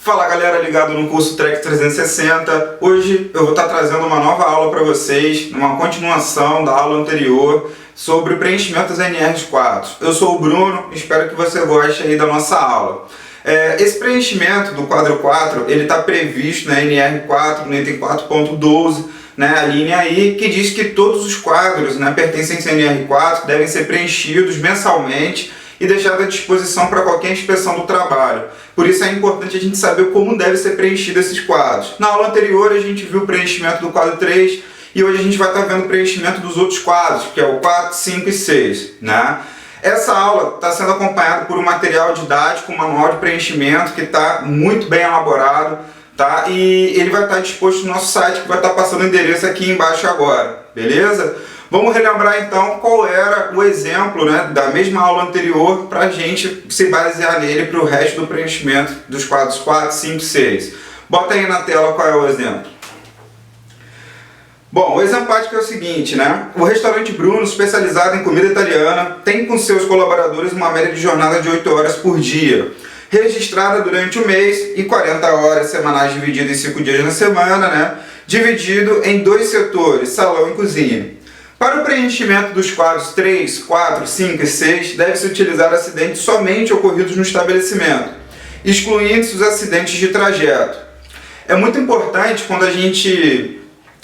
Fala galera, ligado no curso Trek 360. Hoje eu vou estar trazendo uma nova aula para vocês, uma continuação da aula anterior sobre preenchimento das NRs4. Eu sou o Bruno, espero que você goste aí da nossa aula. Esse preenchimento do quadro 4, ele está previsto na NR4, no item 4.12, né, a linha aí, que diz que todos os quadros, né, pertencentes à NR4 devem ser preenchidos mensalmente e deixados à disposição para qualquer inspeção do trabalho. Por isso é importante a gente saber como deve ser preenchido esses quadros. Na aula anterior a gente viu o preenchimento do quadro 3 e hoje a gente vai estar vendo o preenchimento dos outros quadros, que é o 4, 5 e 6. Né? Essa aula está sendo acompanhada por um material didático, um manual de preenchimento que está muito bem elaborado, tá? E ele vai estar disposto no nosso site, que vai estar passando o endereço aqui embaixo agora, beleza? Vamos relembrar então qual era o exemplo, né, da mesma aula anterior para a gente se basear nele para o resto do preenchimento dos quadros 4, 5 e 6. Bota aí na tela qual é o exemplo. Bom, o exemplo prático é o seguinte, né? O restaurante Bruno, especializado em comida italiana, tem com seus colaboradores uma média de jornada de 8 horas por dia, registrada durante o mês e 40 horas semanais divididas em 5 dias na semana, né? Dividido em 2 setores, salão e cozinha. Para o preenchimento dos quadros 3, 4, 5 e 6, deve-se utilizar acidentes somente ocorridos no estabelecimento, excluindo-se os acidentes de trajeto. É muito importante quando a gente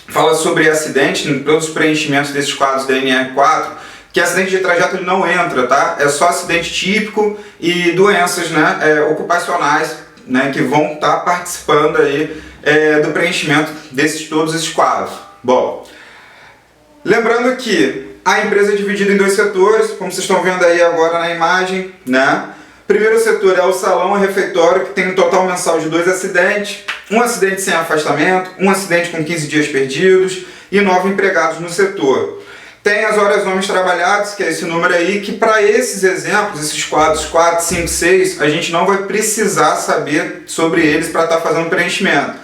fala sobre acidente, em todos os preenchimentos desses quadros da NR4, que acidente de trajeto ele não entra, tá? É só acidente típico e doenças, né, ocupacionais, né, que vão estar participando aí, do preenchimento todos esses quadros. Bom, lembrando que a empresa é dividida em 2 setores, como vocês estão vendo aí agora na imagem, né? Primeiro setor é o salão e refeitório, que tem um total mensal de 2 acidentes, um acidente sem afastamento, um acidente com 15 dias perdidos e 9 empregados no setor. Tem as horas homens trabalhados, que é esse número aí, que para esses exemplos, esses quadros 4, 5, 6, a gente não vai precisar saber sobre eles para estar fazendo preenchimento.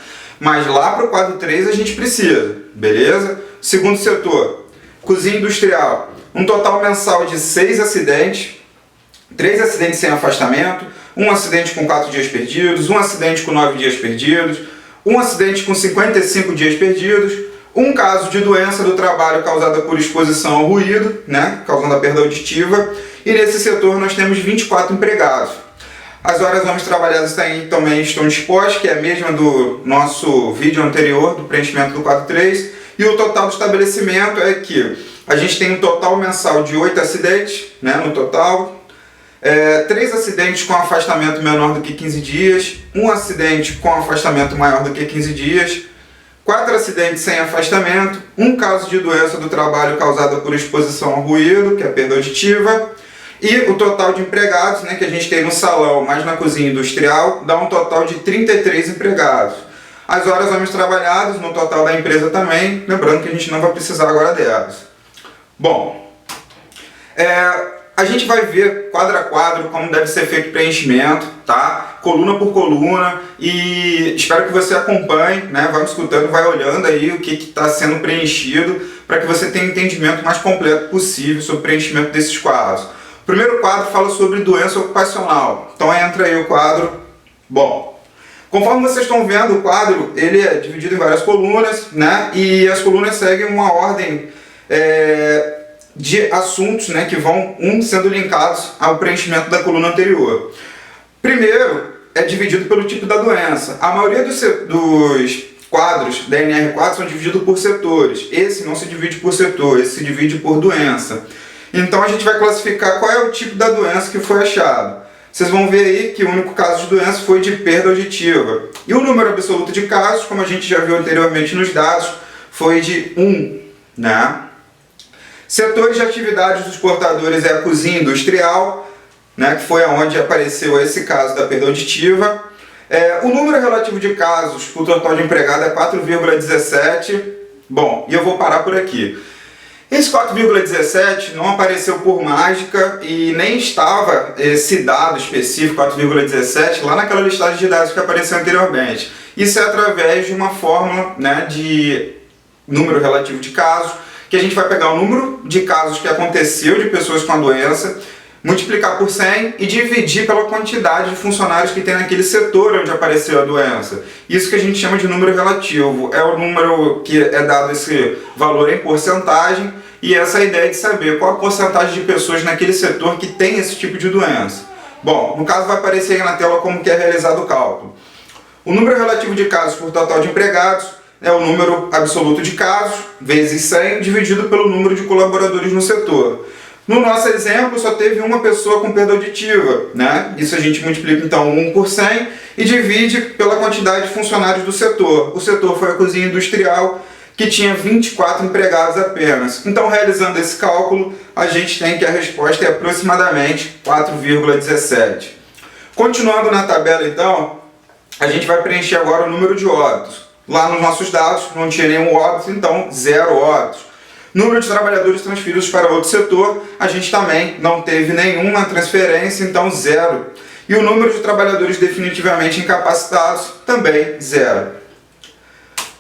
Mas lá para o quadro 3 a gente precisa, beleza? Segundo setor, cozinha industrial, um total mensal de 6 acidentes, 3 acidentes sem afastamento, um acidente com 4 dias perdidos, um acidente com 9 dias perdidos, um acidente com 55 dias perdidos, um caso de doença do trabalho causada por exposição ao ruído, né, causando a perda auditiva, e nesse setor nós temos 24 empregados. As horas homens trabalhadas também estão dispostas, que é a mesma do nosso vídeo anterior, do preenchimento do quadro 3, e o total do estabelecimento é que a gente tem um total mensal de 8 acidentes, né, no total, 3 acidentes com afastamento menor do que 15 dias, um acidente com afastamento maior do que 15 dias, 4 acidentes sem afastamento, um caso de doença do trabalho causada por exposição ao ruído, que é a perda auditiva, e o total de empregados, né, que a gente tem no salão, mais na cozinha industrial, dá um total de 33 empregados. As horas homens trabalhadas, no total da empresa também, lembrando que a gente não vai precisar agora delas. Bom, a gente vai ver quadro a quadro como deve ser feito o preenchimento, tá? Coluna por coluna, e espero que você acompanhe, né? Vai me escutando, vai olhando aí o que está sendo preenchido, para que você tenha um entendimento mais completo possível sobre o preenchimento desses quadros. O primeiro quadro fala sobre doença ocupacional, então entra aí o quadro. Bom, conforme vocês estão vendo, o quadro ele é dividido em várias colunas, né? E as colunas seguem uma ordem de assuntos, né, que vão sendo linkados ao preenchimento da coluna anterior. Primeiro, é dividido pelo tipo da doença. A maioria dos quadros da NR4 são divididos por setores. Esse não se divide por setor, esse se divide por doença. Então a gente vai classificar qual é o tipo da doença que foi achado. Vocês vão ver aí que o único caso de doença foi de perda auditiva. E o número absoluto de casos, como a gente já viu anteriormente nos dados, foi de 1, né? Setores de atividades dos portadores é a cozinha industrial, né, que foi onde apareceu esse caso da perda auditiva. O número relativo de casos, o total de empregado é 4,17. Bom, e eu vou parar por aqui. Esse 4,17 não apareceu por mágica e nem estava esse dado específico, 4,17, lá naquela listagem de dados que apareceu anteriormente. Isso é através de uma fórmula, né, de número relativo de casos, que a gente vai pegar o número de casos que aconteceu de pessoas com a doença, multiplicar por 100 e dividir pela quantidade de funcionários que tem naquele setor onde apareceu a doença. Isso que a gente chama de número relativo. É o número que é dado esse valor em porcentagem e essa é a ideia de saber qual a porcentagem de pessoas naquele setor que tem esse tipo de doença. Bom, no caso vai aparecer aí na tela como que é realizado o cálculo. O número relativo de casos por total de empregados é o número absoluto de casos vezes 100 dividido pelo número de colaboradores no setor. No nosso exemplo, só teve uma pessoa com perda auditiva, né? Isso a gente multiplica então 1 por 100 e divide pela quantidade de funcionários do setor. O setor foi a cozinha industrial, que tinha 24 empregados apenas. Então, realizando esse cálculo, a gente tem que a resposta é aproximadamente 4,17. Continuando na tabela, então, a gente vai preencher agora o número de óbitos. Lá nos nossos dados não tinha nenhum óbito, então 0 óbitos. Número de trabalhadores transferidos para outro setor, a gente também não teve nenhuma transferência, então 0. E o número de trabalhadores definitivamente incapacitados, também 0.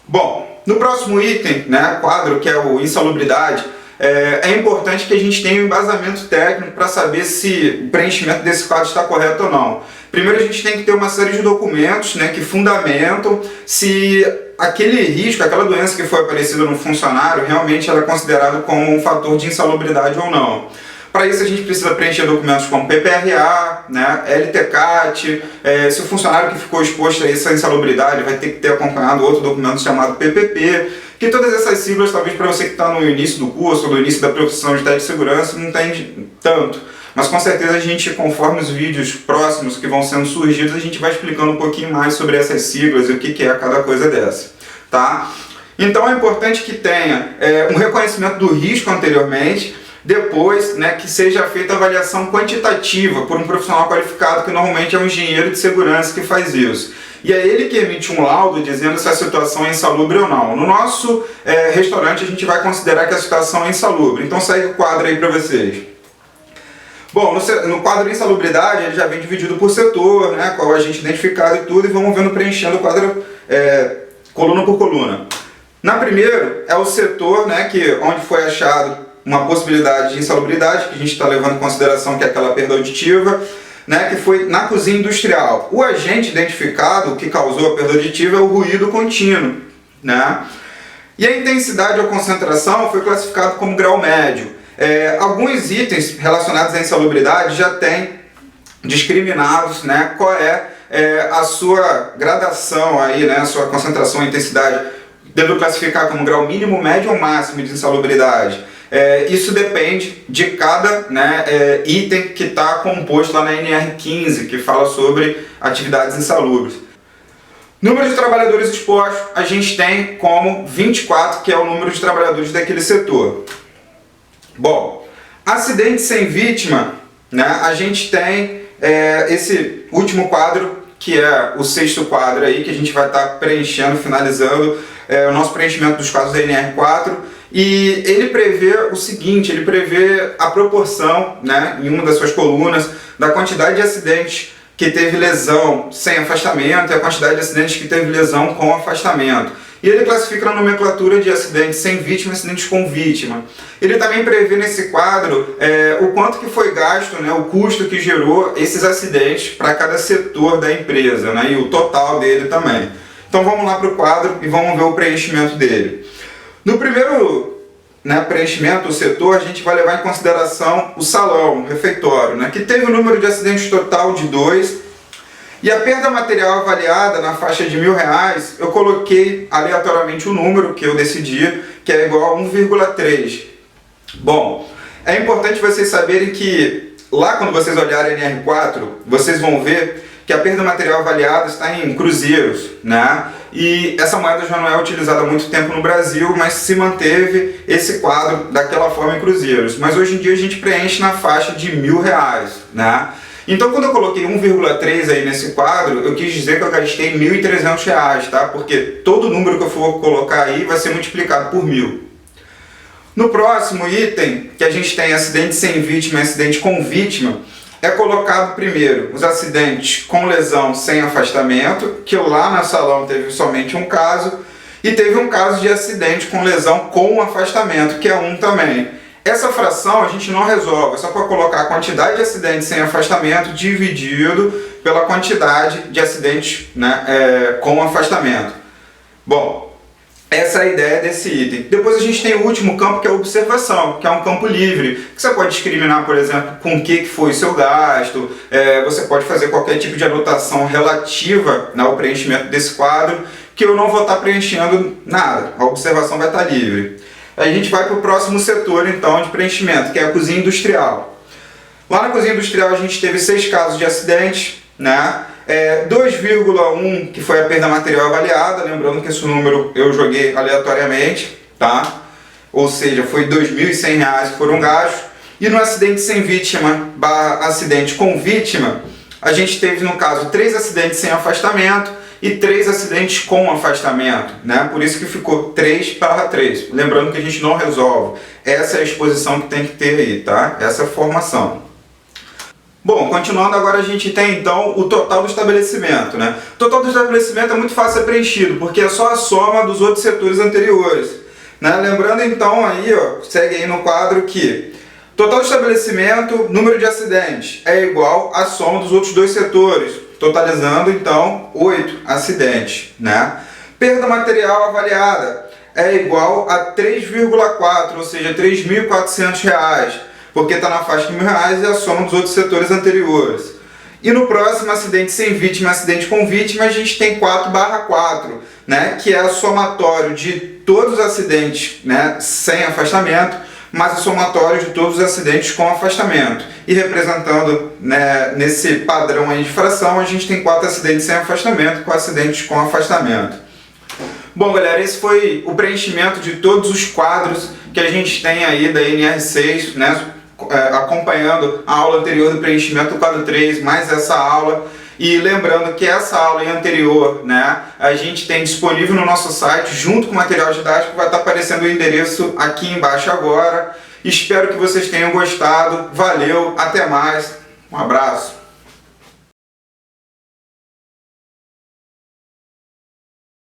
Bom, no próximo item, né, quadro, que é o insalubridade, é importante que a gente tenha um embasamento técnico para saber se o preenchimento desse quadro está correto ou não. Primeiro a gente tem que ter uma série de documentos, né, que fundamentam se aquele risco, aquela doença que foi aparecida no funcionário, realmente ela é considerada como um fator de insalubridade ou não. Para isso a gente precisa preencher documentos como PPRA, né, LTCAT, se o funcionário que ficou exposto a essa insalubridade vai ter que ter acompanhado outro documento chamado PPP, que todas essas siglas, talvez para você que está no início do curso, ou no início da profissão de técnico de segurança, não tem tanto. Mas com certeza a gente, conforme os vídeos próximos que vão sendo surgidos, a gente vai explicando um pouquinho mais sobre essas siglas e o que é cada coisa dessa, tá? Então é importante que tenha um reconhecimento do risco anteriormente, depois, né, que seja feita a avaliação quantitativa por um profissional qualificado, que normalmente é um engenheiro de segurança que faz isso. E é ele que emite um laudo dizendo se a situação é insalubre ou não. No nosso restaurante a gente vai considerar que a situação é insalubre. Então segue o quadro aí para vocês. Bom, no quadro de insalubridade ele já vem dividido por setor, né, qual a gente identificado e tudo, e vamos vendo preenchendo o quadro coluna por coluna. Na primeira é o setor, né, onde foi achado uma possibilidade de insalubridade, que a gente está levando em consideração que é aquela perda auditiva, né, que foi na cozinha industrial. O agente identificado que causou a perda auditiva é o ruído contínuo, né? E a intensidade ou concentração foi classificado como grau médio. Alguns itens relacionados à insalubridade já têm discriminados, né, qual é a sua gradação aí, né, a sua concentração e intensidade. Devo classificar como grau mínimo, médio ou máximo de insalubridade. Isso depende de cada, né, item que está composto lá na NR15, que fala sobre atividades insalubres. Número de trabalhadores expostos, a gente tem como 24, que é o número de trabalhadores daquele setor. Bom, acidente sem vítima, né, a gente tem esse último quadro, que é o sexto quadro aí, que a gente vai estar preenchendo, finalizando o nosso preenchimento dos casos da NR4. E ele prevê o seguinte, ele prevê a proporção, né, em uma das suas colunas, da quantidade de acidentes que teve lesão sem afastamento e a quantidade de acidentes que teve lesão com afastamento. E ele classifica na nomenclatura de acidentes sem vítima e acidentes com vítima. Ele também prevê nesse quadro o quanto que foi gasto, né, o custo que gerou esses acidentes para cada setor da empresa, né, e o total dele também. Então vamos lá para o quadro e vamos ver o preenchimento dele. No primeiro, né, preenchimento do setor, a gente vai levar em consideração o salão, o refeitório, né, que teve o número de acidentes total de 2, e a perda material avaliada na faixa de R$1.000, eu coloquei aleatoriamente o número que eu decidi, que é igual a 1,3. Bom, é importante vocês saberem que lá quando vocês olharem a NR4, vocês vão ver que a perda material avaliada está em cruzeiros, né? E essa moeda já não é utilizada há muito tempo no Brasil, mas se manteve esse quadro daquela forma em cruzeiros. Mas hoje em dia a gente preenche na faixa de R$1.000, né? Então quando eu coloquei 1,3 aí nesse quadro, eu quis dizer que eu gastei R$1.300, tá? Porque todo número que eu for colocar aí vai ser multiplicado por 1.000. No próximo item, que a gente tem acidente sem vítima e acidente com vítima, é colocado primeiro os acidentes com lesão sem afastamento, que lá na salão teve somente um caso, e teve um caso de acidente com lesão com afastamento, que é um também. Essa fração a gente não resolve, é só para colocar a quantidade de acidentes sem afastamento dividido pela quantidade de acidentes, né, com afastamento. Bom, essa é a ideia desse item. Depois a gente tem o último campo, que é a observação, que é um campo livre, que você pode discriminar, por exemplo, com o que foi o seu gasto, você pode fazer qualquer tipo de anotação relativa ao preenchimento desse quadro, que eu não vou estar preenchendo nada, a observação vai estar livre. A gente vai para o próximo setor, então, de preenchimento, que é a cozinha industrial. Lá na cozinha industrial a gente teve 6 casos de acidentes, né? 2,1 que foi a perda material avaliada, lembrando que esse número eu joguei aleatoriamente, tá? Ou seja, foi R$ 2.100 que foram gastos. E no acidente sem vítima / acidente com vítima, a gente teve, no caso, 3 acidentes sem afastamento e 3 acidentes com afastamento, né? Por isso que ficou 3/3. Lembrando que a gente não resolve. Essa é a exposição que tem que ter aí, tá? Essa é a formação. Bom, continuando, agora a gente tem então o total do estabelecimento, né? O total do estabelecimento é muito fácil de ser preenchido, porque é só a soma dos outros setores anteriores, né? Lembrando então aí, ó, segue aí no quadro que total do estabelecimento, número de acidentes, é igual à soma dos outros 2 setores, totalizando então 8 acidentes, né? Perda material avaliada é igual a 3,4, ou seja, R$ 3.400, porque está na faixa de R$ 1.000 e a soma dos outros setores anteriores. E no próximo, acidente sem vítima, acidente com vítima, a gente tem 4/4, né? Que é o somatório de todos os acidentes, né, sem afastamento, mais o somatório de todos os acidentes com afastamento. E representando, né, nesse padrão aí de fração, a gente tem 4 acidentes sem afastamento e 4 acidentes com afastamento. Bom, galera, esse foi o preenchimento de todos os quadros que a gente tem aí da NR6, né, acompanhando a aula anterior do preenchimento do quadro 3, mais essa aula. E lembrando que essa aula e anterior, né, a gente tem disponível no nosso site, junto com o material didático, vai estar aparecendo o endereço aqui embaixo agora. Espero que vocês tenham gostado. Valeu, até mais, um abraço.